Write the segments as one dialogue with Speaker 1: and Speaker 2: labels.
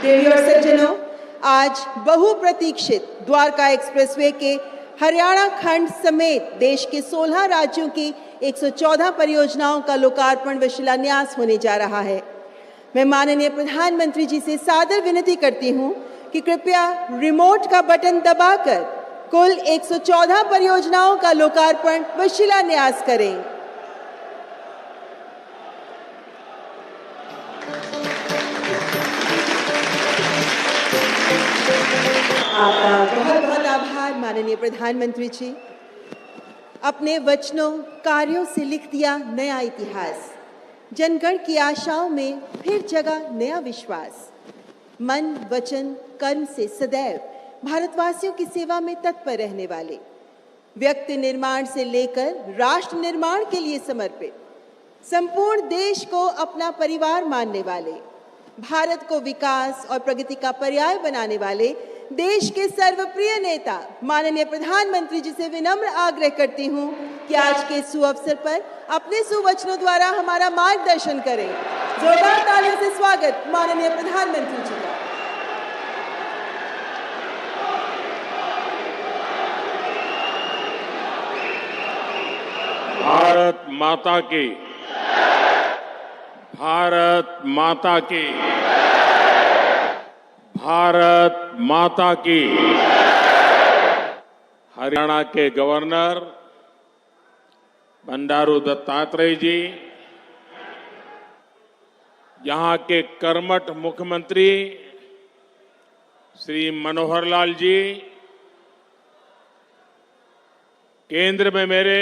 Speaker 1: देवी और सज्जनों, आज बहुप्रतीक्षित द्वारका एक्सप्रेसवे के हरियाणा खंड समेत देश के 16 राज्यों की 114 परियोजनाओं का लोकार्पण व शिलान्यास होने जा रहा है। मैं माननीय प्रधानमंत्री जी से सादर विनती करती हूं कि कृपया रिमोट का बटन दबाकर कुल 114 परियोजनाओं का लोकार्पण व शिलान्यास करें। आपका बहुत बहुत आभार माननीय प्रधानमंत्री जी। अपने वचनों कार्यों से लिख दिया नया इतिहास, जनगण की आशाओं में फिर जगा नया विश्वास। मन वचन कर्म से सदैव भारतवासियों की सेवा में तत्पर रहने वाले, व्यक्ति निर्माण से लेकर राष्ट्र निर्माण के लिए समर्पित, संपूर्ण देश को अपना परिवार मानने वाले, भारत को विकास और प्रगति का पर्याय बनाने वाले देश के सर्वप्रिय नेता माननीय प्रधानमंत्री जी से विनम्र आग्रह करती हूं कि आज के सुअवसर पर अपने सुवचनों द्वारा हमारा मार्गदर्शन करें। जोरदार तालियों से स्वागत माननीय प्रधानमंत्री जी का।
Speaker 2: भारत माता की, भारत माता की, भारत माता की। हरियाणा के गवर्नर बंडारू दत्तात्रेय जी, यहां के कर्मठ मुख्यमंत्री श्री मनोहर लाल जी, केंद्र में मेरे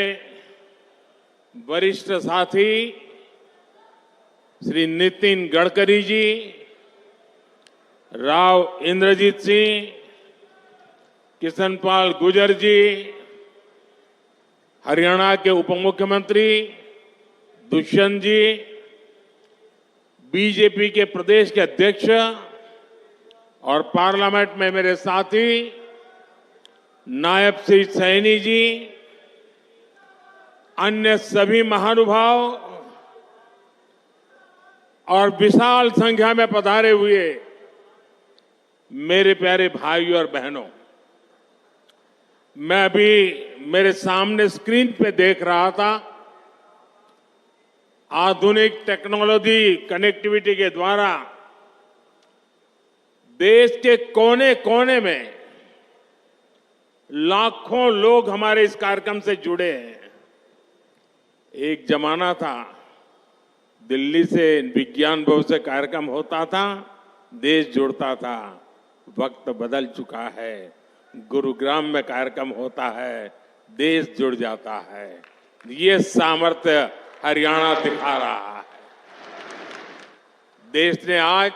Speaker 2: वरिष्ठ साथी श्री नितिन गडकरी जी, राव इंद्रजीत सिंह, किशनपाल गुर्जर जी, हरियाणा के उप मुख्यमंत्री दुष्यंत जी, बीजेपी के प्रदेश के अध्यक्ष और पार्लियामेंट में मेरे साथी नायब श्री सैनी जी, अन्य सभी महानुभाव और विशाल संख्या में पधारे हुए मेरे प्यारे भाइयों और बहनों, मैं अभी मेरे सामने स्क्रीन पे देख रहा था, आधुनिक टेक्नोलॉजी कनेक्टिविटी के द्वारा देश के कोने कोने में लाखों लोग हमारे इस कार्यक्रम से जुड़े हैं। एक जमाना था, दिल्ली से विज्ञान भवन से कार्यक्रम होता था, देश जुड़ता था। वक्त बदल चुका है, गुरुग्राम में कार्यक्रम होता है, देश जुड़ जाता है। ये सामर्थ्य हरियाणा दिखा रहा है। देश ने आज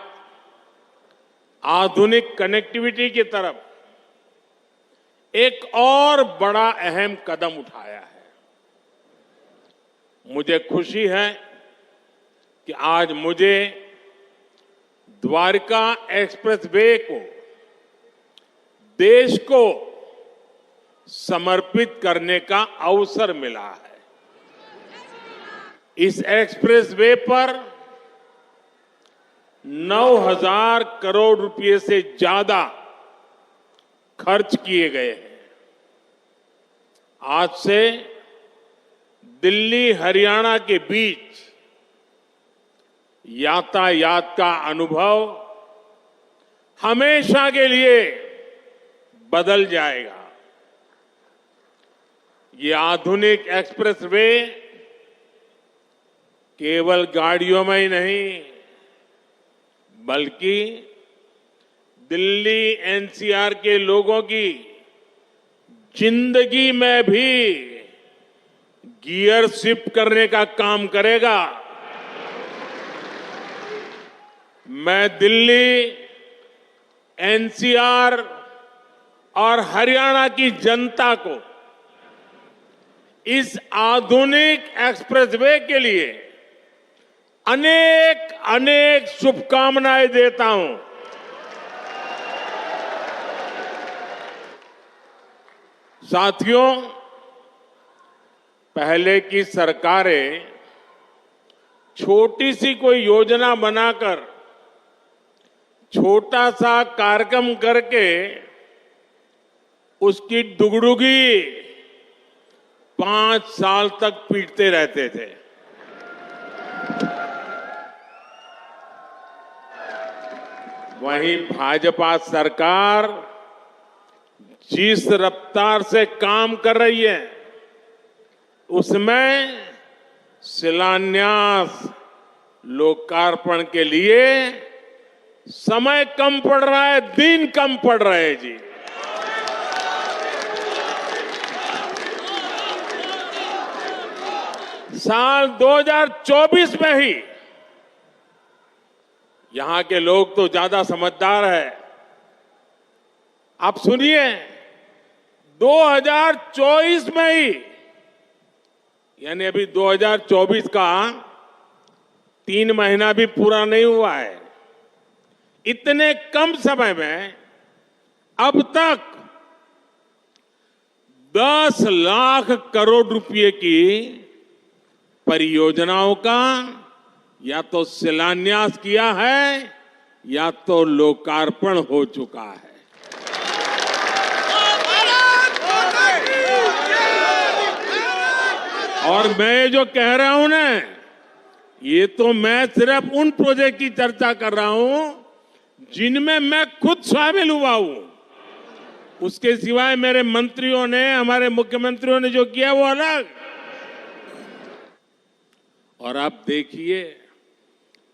Speaker 2: आधुनिक कनेक्टिविटी की तरफ एक और बड़ा अहम कदम उठाया है। मुझे खुशी है कि आज मुझे द्वारका एक्सप्रेसवे को देश को समर्पित करने का अवसर मिला है। इस एक्सप्रेसवे पर 9,000 करोड़ रुपए से ज्यादा खर्च किए गए हैं। आज से दिल्ली हरियाणा के बीच यातायात का अनुभव हमेशा के लिए बदल जाएगा। ये आधुनिक एक्सप्रेसवे केवल गाड़ियों में ही नहीं, बल्कि दिल्ली एनसीआर के लोगों की जिंदगी में भी गियर शिफ्ट करने का काम करेगा। मैं दिल्ली, एनसीआर और हरियाणा की जनता को इस आधुनिक एक्सप्रेसवे के लिए अनेक अनेक शुभकामनाएं देता हूं। साथियों, पहले की सरकारें छोटी सी कोई योजना बनाकर छोटा सा कार्यक्रम करके उसकी डुगडुगी 5 साल तक पीटते रहते थे। वहीं भाजपा सरकार जिस रफ्तार से काम कर रही है उसमें शिलान्यास लोकार्पण के लिए समय कम पड़ रहा है, दिन कम पड़ रहे हैं जी। साल 2024 में ही यहां के लोग तो ज्यादा समझदार है। आप सुनिए, 2024 में ही, यानी अभी 2024 का 3 महीना भी पूरा नहीं हुआ है, इतने कम समय में अब तक 10 लाख करोड़ रुपए की परियोजनाओं का या तो शिलान्यास किया है या तो लोकार्पण हो चुका है। और मैं जो कह रहा हूं ना, ये तो मैं सिर्फ उन प्रोजेक्ट की चर्चा कर रहा हूं जिनमें मैं खुद शामिल हुआ हूं। उसके सिवाय मेरे मंत्रियों ने, हमारे मुख्यमंत्रियों ने जो किया वो अलग। और आप देखिए,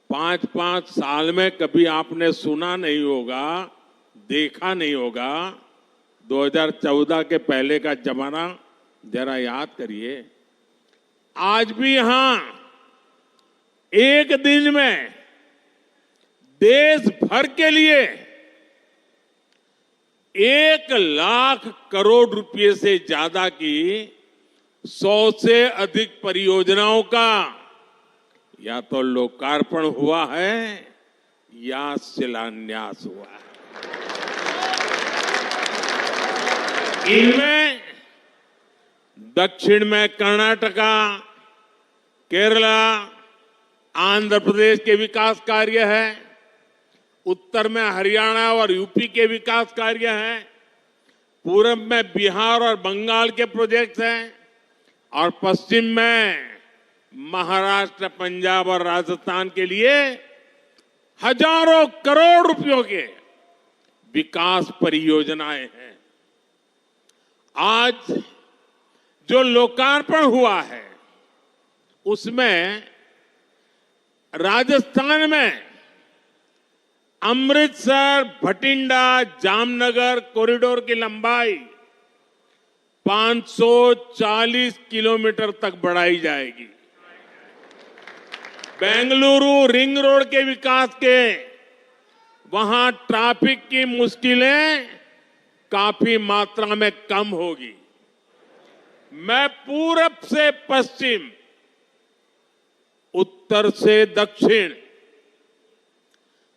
Speaker 2: 5-5 साल में कभी आपने सुना नहीं होगा, देखा नहीं होगा। 2014 के पहले का जमाना जरा याद करिए। आज भी यहां एक दिन में देश भर के लिए 1 लाख करोड़ रुपए से ज्यादा की 100 से अधिक परियोजनाओं का या तो लोकार्पण हुआ है या शिलान्यास हुआ है। इनमें दक्षिण में कर्नाटका, केरला, आंध्र प्रदेश के विकास कार्य है, उत्तर में हरियाणा और यूपी के विकास कार्य हैं, पूर्व में बिहार और बंगाल के प्रोजेक्ट्स हैं, और पश्चिम में महाराष्ट्र, पंजाब और राजस्थान के लिए हजारों करोड़ रुपयों के विकास परियोजनाएं हैं। आज जो लोकार्पण हुआ है उसमें राजस्थान में अमृतसर, भटिंडा, जामनगर कॉरिडोर की लंबाई 540 किलोमीटर तक बढ़ाई जाएगी। बेंगलुरु रिंग रोड के विकास के वहां ट्रैफिक की मुश्किलें काफी मात्रा में कम होगी। मैं पूरब से पश्चिम, उत्तर से दक्षिण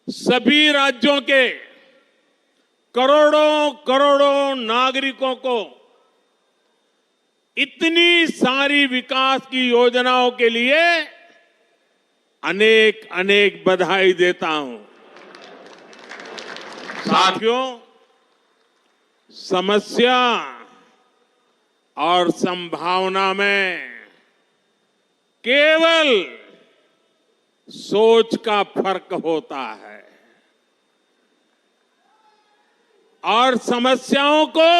Speaker 2: सभी राज्यों के करोड़ों करोड़ों नागरिकों को इतनी सारी विकास की योजनाओं के लिए अनेक अनेक बधाई देता हूं। साथियों, समस्या और संभावना में केवल सोच का फर्क होता है, और समस्याओं को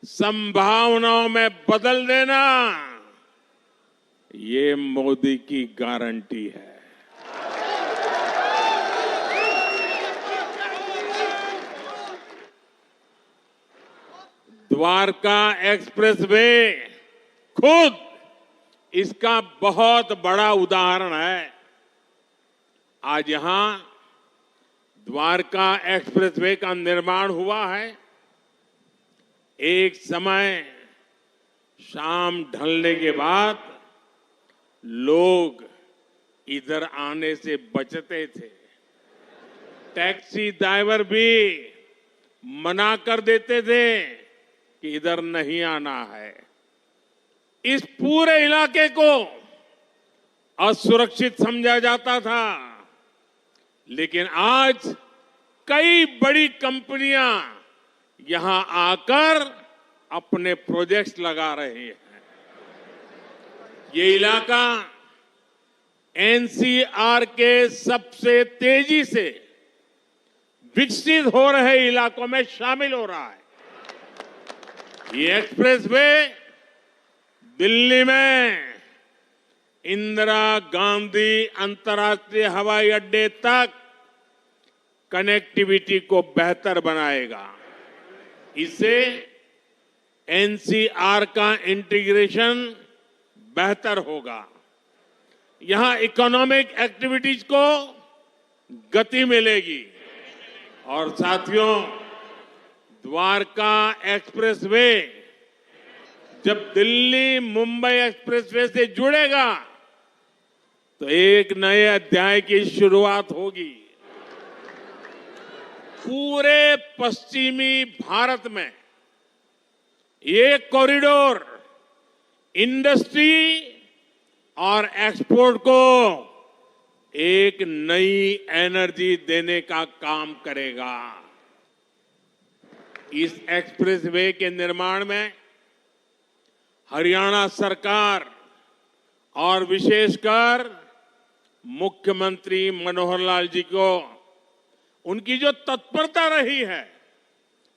Speaker 2: संभावनाओं में बदल देना ये मोदी की गारंटी है। द्वारका एक्सप्रेसवे खुद इसका बहुत बड़ा उदाहरण है। आज यहां द्वारका एक्सप्रेसवे का निर्माण हुआ है। एक समय शाम ढलने के बाद लोग इधर आने से बचते थे। टैक्सी ड्राइवर भी मना कर देते थे कि इधर नहीं आना है। इस पूरे इलाके को असुरक्षित समझा जाता था, लेकिन आज कई बड़ी कंपनियां यहां आकर अपने प्रोजेक्ट्स लगा रही हैं। ये इलाका एनसीआर के सबसे तेजी से विकसित हो रहे इलाकों में शामिल हो रहा है। ये एक्सप्रेसवे दिल्ली में इंदिरा गांधी अंतर्राष्ट्रीय हवाई अड्डे तक कनेक्टिविटी को बेहतर बनाएगा। इससे एनसीआर का इंटीग्रेशन बेहतर होगा। यहां इकोनॉमिक एक्टिविटीज को गति मिलेगी। और साथियों, द्वारका एक्सप्रेसवे जब दिल्ली मुंबई एक्सप्रेसवे से जुड़ेगा तो एक नए अध्याय की शुरुआत होगी। पूरे पश्चिमी भारत में ये कॉरिडोर इंडस्ट्री और एक्सपोर्ट को एक नई एनर्जी देने का काम करेगा। इस एक्सप्रेसवे के निर्माण में हरियाणा सरकार और विशेषकर मुख्यमंत्री मनोहर लाल जी को उनकी जो तत्परता रही है,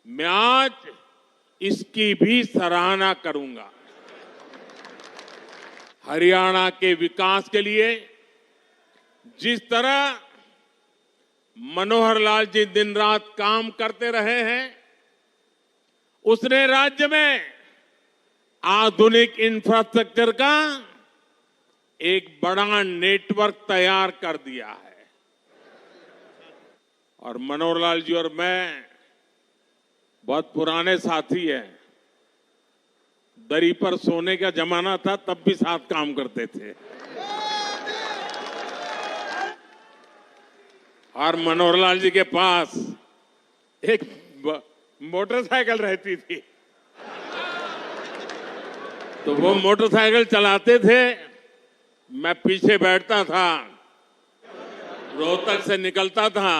Speaker 2: मैं आज इसकी भी सराहना करूंगा। हरियाणा के विकास के लिए जिस तरह मनोहर लाल जी दिन रात काम करते रहे हैं, उसने राज्य में आधुनिक इंफ्रास्ट्रक्चर का एक बड़ा नेटवर्क तैयार कर दिया है। और मनोहर लाल जी और मैं बहुत पुराने साथी हैं। दरी पर सोने का जमाना था, तब भी साथ काम करते थे। और मनोहर लाल जी के पास एक मोटरसाइकिल रहती थी, तो वो मोटरसाइकिल चलाते थे, मैं पीछे बैठता था, रोहतक से निकलता था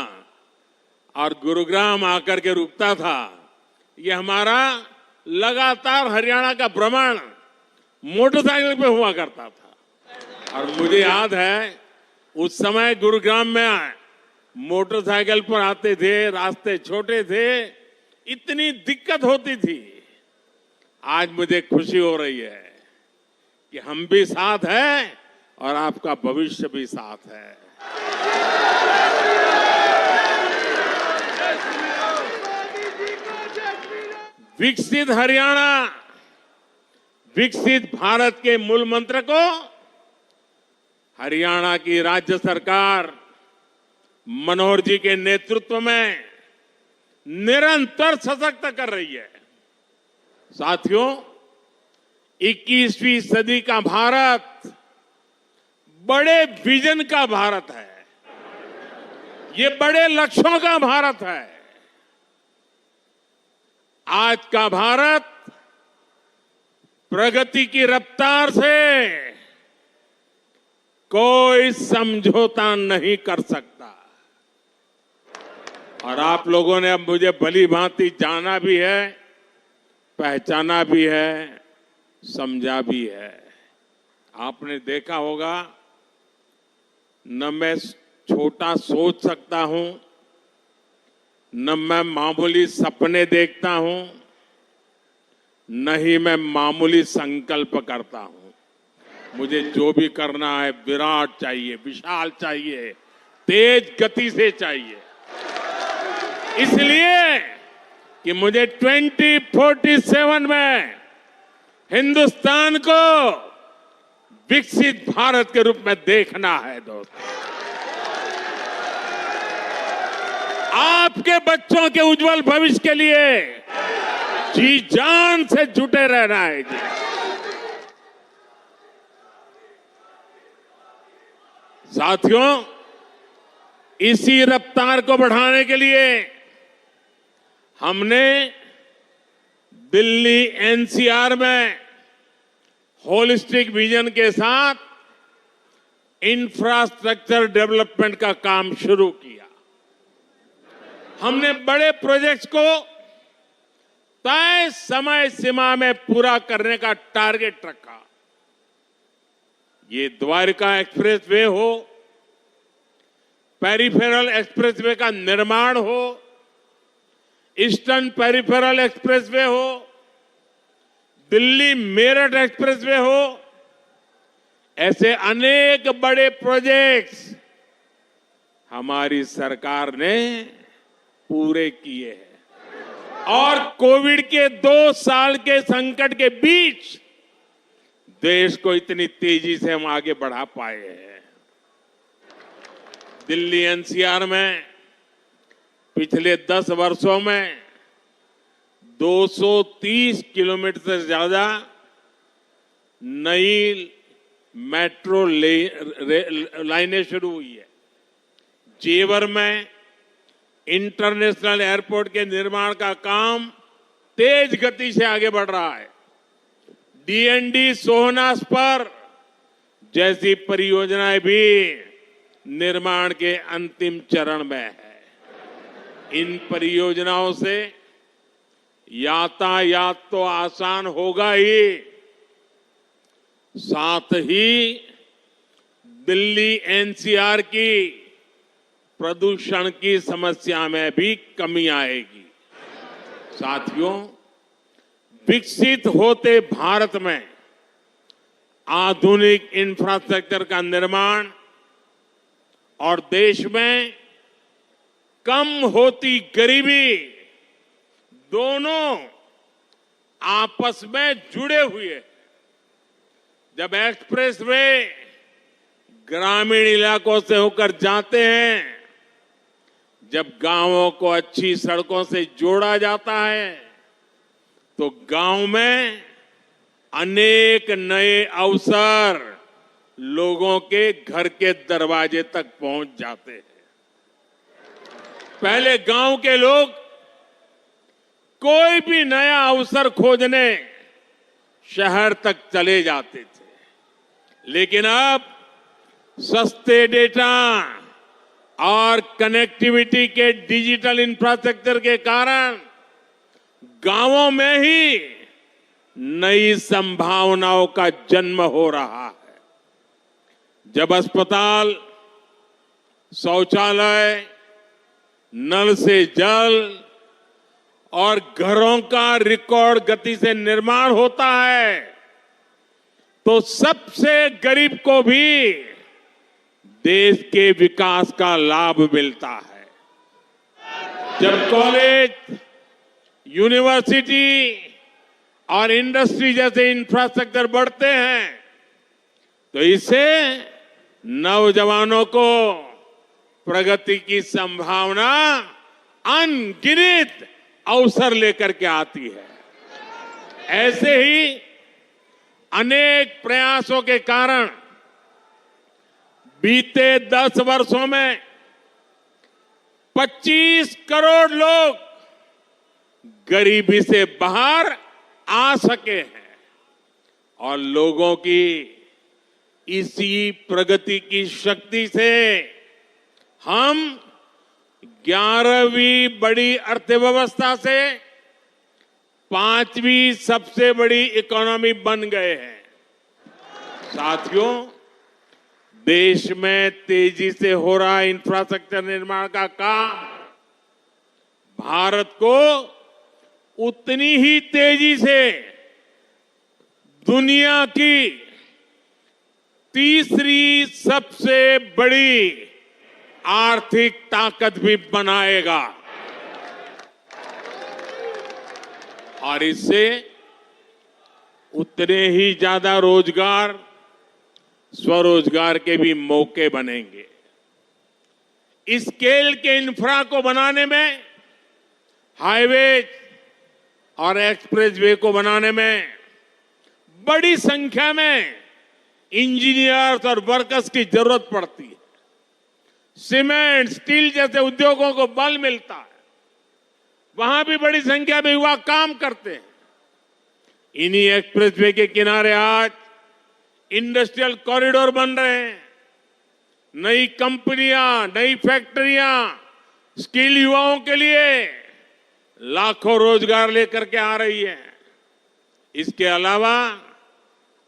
Speaker 2: और गुरुग्राम आकर के रुकता था। ये हमारा लगातार हरियाणा का भ्रमण मोटरसाइकिल पे हुआ करता था। और मुझे याद है उस समय गुरुग्राम में मोटरसाइकिल पर आते थे, रास्ते छोटे थे, इतनी दिक्कत होती थी। आज मुझे खुशी हो रही है कि हम भी साथ हैं और आपका भविष्य भी साथ है। विकसित हरियाणा, विकसित भारत के मूल मंत्र को हरियाणा की राज्य सरकार मनोहर जी के नेतृत्व में निरंतर सशक्त कर रही है। साथियों, 21वीं सदी का भारत बड़े विजन का भारत है। ये बड़े लक्ष्यों का भारत है। आज का भारत प्रगति की रफ्तार से कोई समझौता नहीं कर सकता। और आप लोगों ने अब मुझे भली भांति जाना भी है, पहचाना भी है, समझा भी है। आपने देखा होगा, न मैं छोटा सोच सकता हूं, न मैं मामूली सपने देखता हूं, न ही मैं मामूली संकल्प करता हूं। मुझे जो भी करना है विराट चाहिए, विशाल चाहिए, तेज गति से चाहिए। इसलिए कि मुझे 2047 में हिंदुस्तान को विकसित भारत के रूप में देखना है। दोस्तों, आपके बच्चों के उज्जवल भविष्य के लिए जी जान से जुटे रहना है। जी, साथियों, इसी रफ्तार को बढ़ाने के लिए हमने दिल्ली एनसीआर में होलिस्टिक विजन के साथ इंफ्रास्ट्रक्चर डेवलपमेंट का काम शुरू किया। हमने बड़े प्रोजेक्ट्स को तय समय सीमा में पूरा करने का टारगेट रखा। ये द्वारका एक्सप्रेसवे हो, पेरिफेरल एक्सप्रेसवे का निर्माण हो, ईस्टर्न पेरिफेरल एक्सप्रेसवे हो, दिल्ली मेरठ एक्सप्रेसवे हो, ऐसे अनेक बड़े प्रोजेक्ट्स हमारी सरकार ने पूरे किए हैं। और कोविड के 2 साल के संकट के बीच देश को इतनी तेजी से हम आगे बढ़ा पाए हैं। दिल्ली एनसीआर में पिछले 10 वर्षों में 230 किलोमीटर से ज्यादा नई मेट्रो लाइनें शुरू हुई है। जेवर में इंटरनेशनल एयरपोर्ट के निर्माण का काम तेज गति से आगे बढ़ रहा है। डीएनडी सोहनास पर जैसी परियोजनाएं भी निर्माण के अंतिम चरण में है। इन परियोजनाओं से यातायात तो आसान होगा ही, साथ ही दिल्ली एनसीआर की प्रदूषण की समस्या में भी कमी आएगी। साथियों, विकसित होते भारत में आधुनिक इंफ्रास्ट्रक्चर का निर्माण और देश में कम होती गरीबी दोनों आपस में जुड़े हुए हैं। जब एक्सप्रेसवे ग्रामीण इलाकों से होकर जाते हैं, जब गांवों को अच्छी सड़कों से जोड़ा जाता है, तो गांव में अनेक नए अवसर लोगों के घर के दरवाजे तक पहुंच जाते हैं। पहले गांव के लोग कोई भी नया अवसर खोजने शहर तक चले जाते थे, लेकिन अब सस्ते डेटा और कनेक्टिविटी के डिजिटल इंफ्रास्ट्रक्चर के कारण गांवों में ही नई संभावनाओं का जन्म हो रहा है। जब अस्पताल, शौचालय, नल से जल और घरों का रिकॉर्ड गति से निर्माण होता है, तो सबसे गरीब को भी देश के विकास का लाभ मिलता है। जब कॉलेज, यूनिवर्सिटी और इंडस्ट्री जैसे इंफ्रास्ट्रक्चर बढ़ते हैं, तो इससे नौजवानों को प्रगति की संभावना अनगिनत अवसर लेकर के आती है। ऐसे ही अनेक प्रयासों के कारण बीते 10 वर्षों में 25 करोड़ लोग गरीबी से बाहर आ सके हैं। और लोगों की इसी प्रगति की शक्ति से हम 11वीं बड़ी अर्थव्यवस्था से 5वीं सबसे बड़ी इकोनॉमी बन गए हैं। साथियों, देश में तेजी से हो रहा इंफ्रास्ट्रक्चर निर्माण का काम भारत को उतनी ही तेजी से दुनिया की तीसरी सबसे बड़ी आर्थिक ताकत भी बनाएगा। और इससे उतने ही ज्यादा रोजगार, स्वरोजगार के भी मौके बनेंगे। इस स्केल के इंफ्रा को बनाने में, हाईवे और एक्सप्रेसवे को बनाने में बड़ी संख्या में इंजीनियर्स और वर्कर्स की जरूरत पड़ती है। सीमेंट, स्टील जैसे उद्योगों को बल मिलता है, वहां भी बड़ी संख्या में युवा काम करते हैं। इन्हीं एक्सप्रेसवे के किनारे आज इंडस्ट्रियल कॉरिडोर बन रहे हैं। नई कंपनियां, नई फैक्ट्रियां स्किल युवाओं के लिए लाखों रोजगार लेकर के आ रही है। इसके अलावा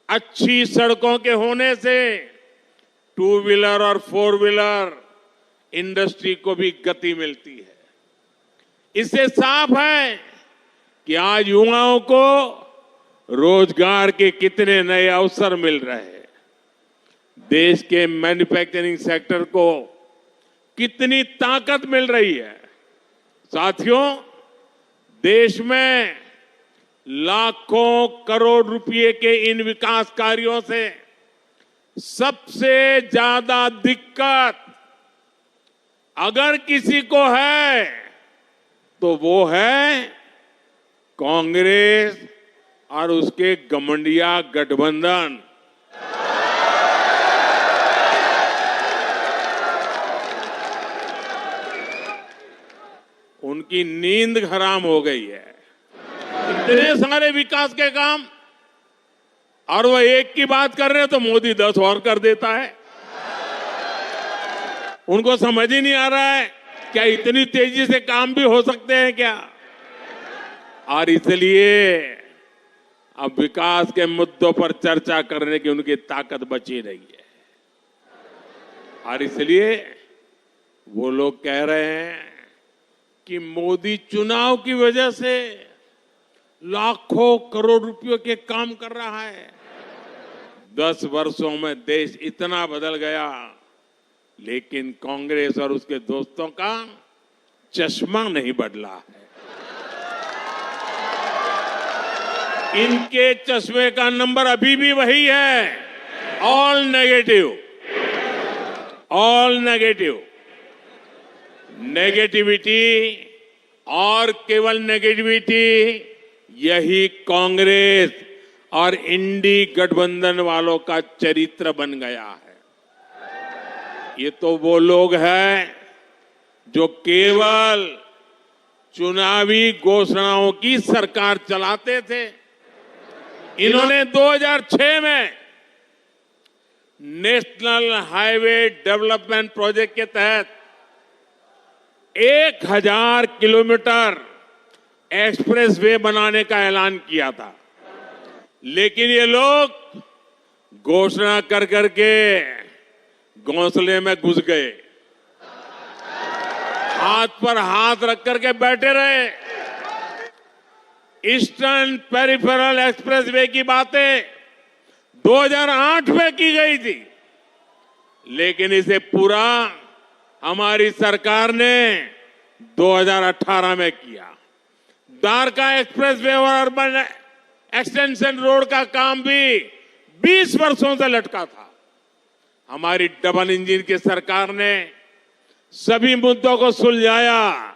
Speaker 2: अच्छी सड़कों के होने से टू व्हीलर और फोर व्हीलर इंडस्ट्री को भी गति मिलती है। इससे साफ है कि आज युवाओं को रोजगार के कितने नए अवसर मिल रहे हैं। देश के मैन्युफैक्चरिंग सेक्टर को कितनी ताकत मिल रही है। साथियों, देश में लाखों करोड़ रुपए के इन विकास कार्यों से सबसे ज्यादा दिक्कत अगर किसी को है तो वो है कांग्रेस और उसके गठबंधन गठबंधन। उनकी नींद हराम हो गई है। इतने सारे विकास के काम और वो एक की बात कर रहे हैं तो मोदी 10 और कर देता है। उनको समझ ही नहीं आ रहा है क्या इतनी तेजी से काम भी हो सकते हैं क्या। और इसलिए अब विकास के मुद्दों पर चर्चा करने की उनकी ताकत बची नहीं है। और इसलिए वो लोग कह रहे हैं कि मोदी चुनाव की वजह से लाखों करोड़ रुपयों के काम कर रहा है। 10 वर्षों में देश इतना बदल गया, लेकिन कांग्रेस और उसके दोस्तों का चश्मा नहीं बदला है। इनके चश्मे का नंबर अभी भी वही है, all negative, all negative. Negativity और केवल नेगेटिविटी यही कांग्रेस और इंडी गठबंधन वालों का चरित्र बन गया है। ये तो वो लोग हैं जो केवल चुनावी घोषणाओं की सरकार चलाते थे। इन्होंने 2006 में नेशनल हाईवे डेवलपमेंट प्रोजेक्ट के तहत 1000 किलोमीटर एक्सप्रेसवे बनाने का ऐलान किया था, लेकिन ये लोग घोषणा कर करके घोंसले में घुस गए, हाथ पर हाथ रख करके बैठे रहे। ईस्टर्न पेरिफेरल एक्सप्रेसवे की बातें 2008 में की गई थी, लेकिन इसे पूरा हमारी सरकार ने 2018 में किया। द्वारका एक्सप्रेसवे और अर्बन एक्सटेंशन रोड का काम भी 20 वर्षों से लटका था। हमारी डबल इंजन की सरकार ने सभी मुद्दों को सुलझाया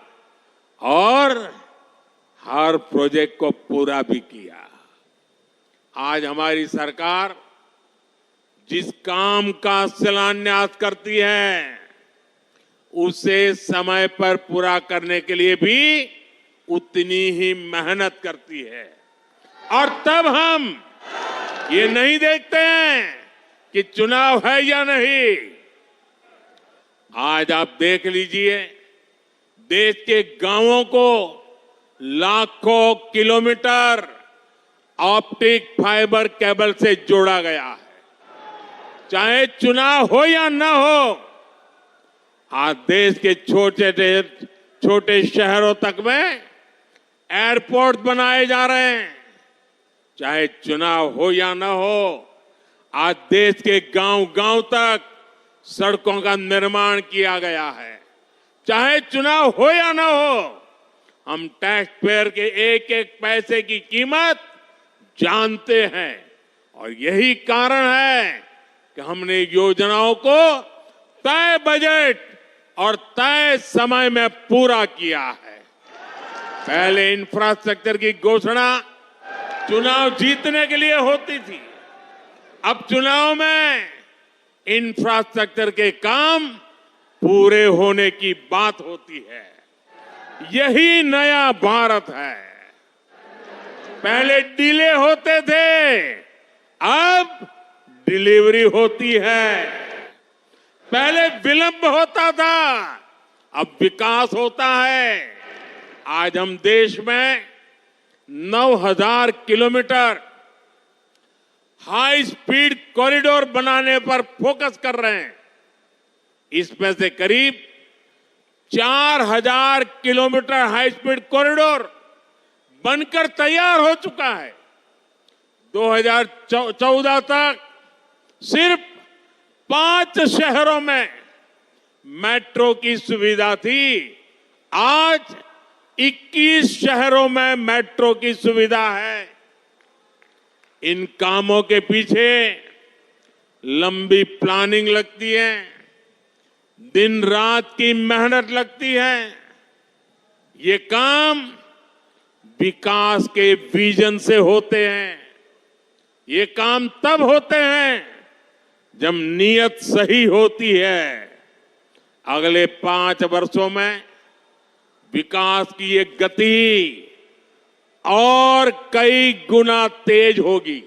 Speaker 2: और हर प्रोजेक्ट को पूरा भी किया। आज हमारी सरकार जिस काम का शिलान्यास करती है उसे समय पर पूरा करने के लिए भी उतनी ही मेहनत करती है। और तब हम ये नहीं देखते हैं कि चुनाव है या नहीं। आज आप देख लीजिए, देश के गांवों को लाखों किलोमीटर ऑप्टिक फाइबर केबल से जोड़ा गया है। चाहे चुनाव हो या ना हो, आज देश के छोटे शहरों तक में एयरपोर्ट बनाए जा रहे हैं। चाहे चुनाव हो या ना हो, आज देश के गांव-गांव तक सड़कों का निर्माण किया गया है। चाहे चुनाव हो या ना हो, हम टैक्स पेयर के एक एक पैसे की कीमत जानते हैं और यही कारण है कि हमने योजनाओं को तय बजट और तय समय में पूरा किया है। पहले इंफ्रास्ट्रक्चर की घोषणा चुनाव जीतने के लिए होती थी, अब चुनाव में इंफ्रास्ट्रक्चर के काम पूरे होने की बात होती है। यही नया भारत है। पहले डिले होते थे, अब डिलीवरी होती है। पहले विलंब होता था, अब विकास होता है। आज हम देश में 9,000 किलोमीटर हाई स्पीड कॉरिडोर बनाने पर फोकस कर रहे हैं। इसमें से करीब 4,000 किलोमीटर हाई स्पीड कॉरिडोर बनकर तैयार हो चुका है। 2014 तक सिर्फ 5 शहरों में मेट्रो की सुविधा थी। आज 21 शहरों में मेट्रो की सुविधा है। इन कामों के पीछे लंबी प्लानिंग लगती है, दिन रात की मेहनत लगती है। ये काम विकास के विजन से होते हैं। ये काम तब होते हैं जब नीयत सही होती है। अगले 5 वर्षों में विकास की ये गति और कई गुना तेज होगी।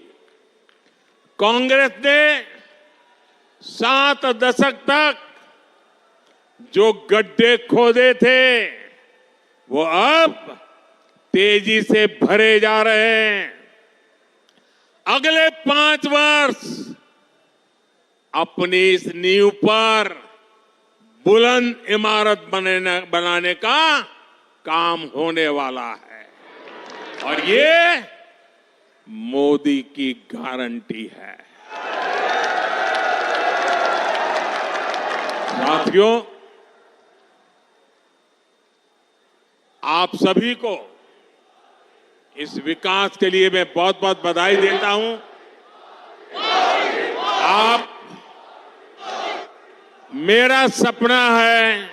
Speaker 2: कांग्रेस ने 7 दशक तक जो गड्ढे खोदे थे वो अब तेजी से भरे जा रहे हैं। अगले 5 वर्ष अपनी इस नींव पर बुलंद इमारत बनाने का काम होने वाला है और ये मोदी की गारंटी है। साथियों, आप सभी को इस विकास के लिए मैं बहुत बहुत बधाई देता हूं। आप मेरा सपना है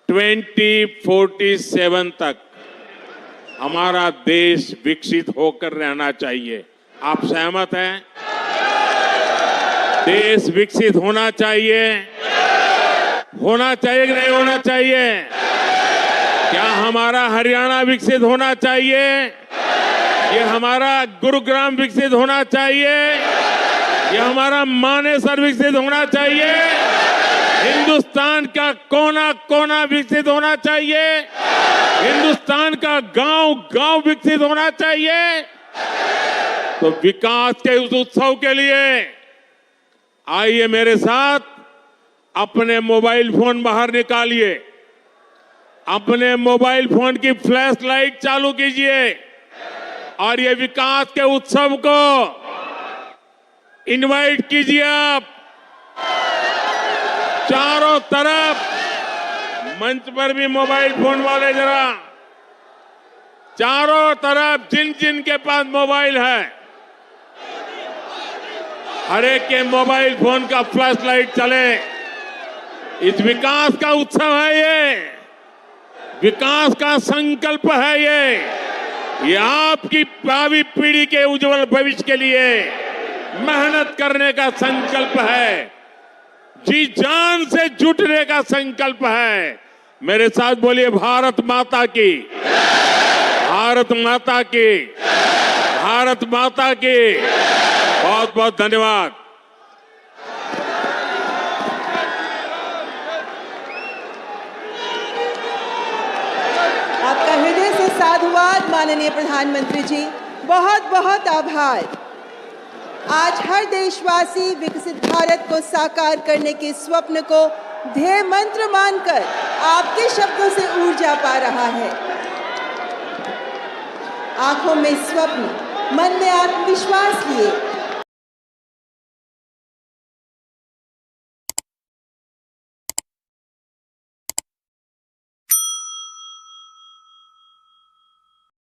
Speaker 2: 2047 तक हमारा देश विकसित होकर रहना चाहिए। आप सहमत हैं? देश विकसित होना चाहिए। होना चाहिए कि नहीं होना चाहिए? क्या हमारा हरियाणा विकसित होना चाहिए? ये हमारा गुरुग्राम विकसित होना चाहिए? ये हमारा मानेसर विकसित होना चाहिए? हिंदुस्तान का कोना कोना विकसित होना चाहिए? हिंदुस्तान का गांव गांव विकसित होना चाहिए? तो विकास के उस उत्सव के लिए आइए मेरे साथ अपने मोबाइल फोन बाहर निकालिए, अपने मोबाइल फोन की फ्लैश लाइट चालू कीजिए और ये विकास के उत्सव को इनवाइट कीजिए। आप चारों तरफ मंच पर भी मोबाइल फोन वाले जरा चारों तरफ जिन जिन के पास मोबाइल है हर एक के मोबाइल फोन का फ्लैश लाइट चले। इस विकास का उत्सव है, ये विकास का संकल्प है। ये आपकी भावी पीढ़ी के उज्जवल भविष्य के लिए मेहनत करने का संकल्प है, जी जान से जुटने का संकल्प है। मेरे साथ बोलिए भारत माता की, भारत माता की, भारत माता की। बहुत बहुत धन्यवाद।
Speaker 1: आपका हृदय से साधुवाद माननीय प्रधानमंत्री जी, बहुत बहुत आभार। आज हर देशवासी विकसित भारत को साकार करने के स्वप्न को ध्येय मंत्र मानकर आपके शब्दों से ऊर्जा पा रहा है। आंखों में स्वप्न, मन में आत्मविश्वास लिए